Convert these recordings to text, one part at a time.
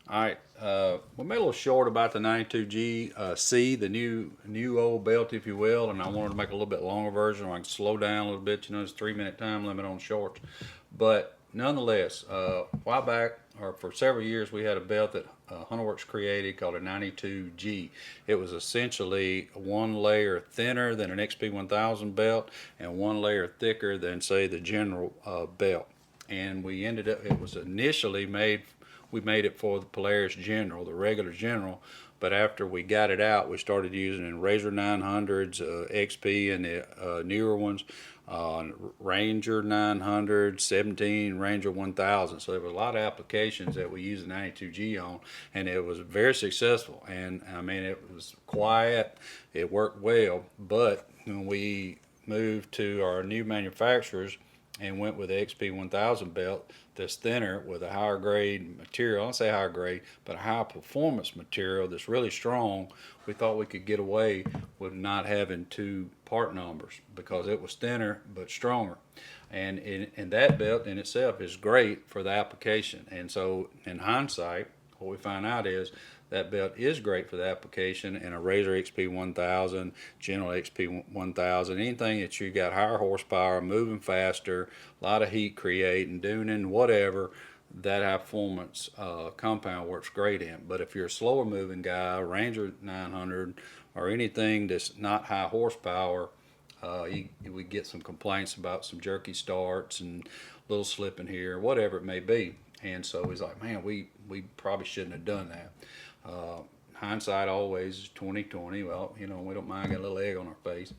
All right, we made a little short about the 92G C, the new old belt, if you will, and I wanted to make a little bit longer version where I can slow down a little bit. You know, it's 3 minute time limit on shorts, but nonetheless, a while back, or for several years, we had a belt that Hunterworks created called a 92G. It was essentially one layer thinner than an XP1000 belt and one layer thicker than, say, the general belt. And we ended up, it was initially made, we made it for the Polaris General, the regular General, but after we got it out, we started using it in Razor 900s, XP, and the newer ones, Ranger 900, 17, Ranger 1000. So there was a lot of applications that we used the 92G on, and it was very successful. And I mean, it was quiet, it worked well, but when we moved to our new manufacturers and went with the XP1000 belt that's thinner with a higher grade material. I don't say higher grade, but a high performance material that's really strong. We thought we could get away with not having two part numbers because it was thinner but stronger. And that belt in itself is great for the application. And so in hindsight, what we find out is that belt is great for the application in a Razor XP 1000, General XP 1000, anything that you got higher horsepower, moving faster, a lot of heat creating, tuning, whatever, that high performance compound works great in. But if you're a slower moving guy, Ranger 900, or anything that's not high horsepower, we get some complaints about some jerky starts and little slipping here, whatever it may be. And so he's like, man, we probably shouldn't have done that. Hindsight always is 2020. Well, you know, we don't mind getting a little egg on our face.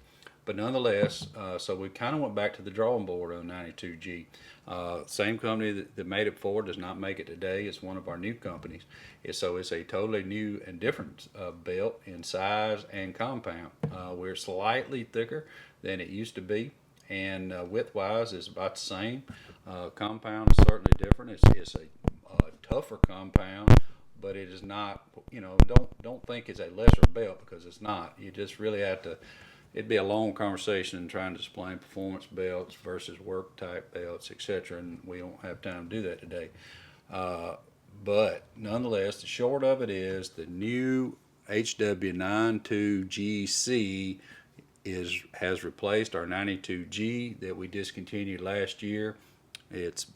But nonetheless, so we kind of went back to the drawing board on the 92G. Same company that made it forward does not make it today. It's one of our new companies. So it's a totally new and different belt in size and compound. We're slightly thicker than it used to be, and width-wise is about the same. Compound is certainly different. It's a tougher compound, but it is not, you know, don't think it's a lesser belt because it's not. You just really have to, it'd be a long conversation trying to explain performance belts versus work type belts, etc., and we don't have time to do that today. But nonetheless, the short of it is the new HW92GC has replaced our 92G that we discontinued last year. It's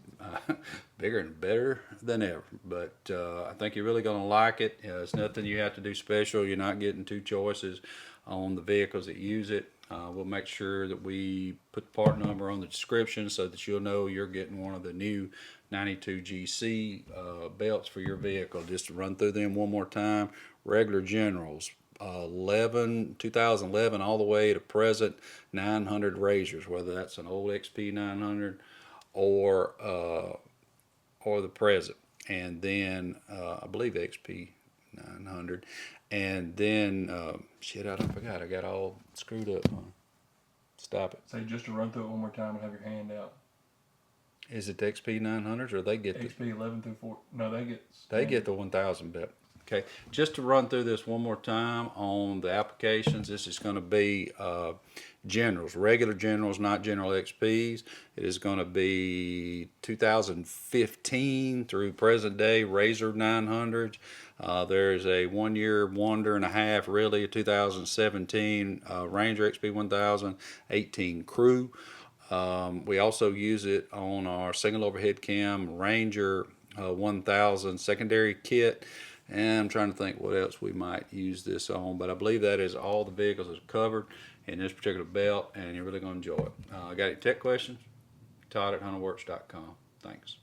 bigger and better than ever, but I think you're really going to like it. It's nothing you have to do special. You're not getting two choices on the vehicles that use it. We'll make sure that we put the part number on the description so that you'll know you're getting one of the new 92GC belts for your vehicle. Just to run through them one more time: regular Generals, 2011 all the way to present 900 Razors, whether that's an old XP 900 or the present, and then I believe XP 900, and then shit, I forgot. I got all screwed up. Stop it. Say just to run through it one more time and have your hand out. Is it the XP 900s or they get XP 11 through 4? No, they get the 1000 belt. Okay, just to run through this one more time on the applications. This is going to be Generals, regular Generals, not General XPs. It is going to be 2015 through present day Razor 900s. There's a 1 year wonder and a half, really, a 2017 Ranger XP 1000, 18 Crew. We also use it on our single overhead cam Ranger 1000 secondary kit. And I'm trying to think what else we might use this on, but I believe that is all the vehicles that's covered in this particular belt, and you're really going to enjoy it. Got any tech questions? Todd at hunterworks.com. Thanks.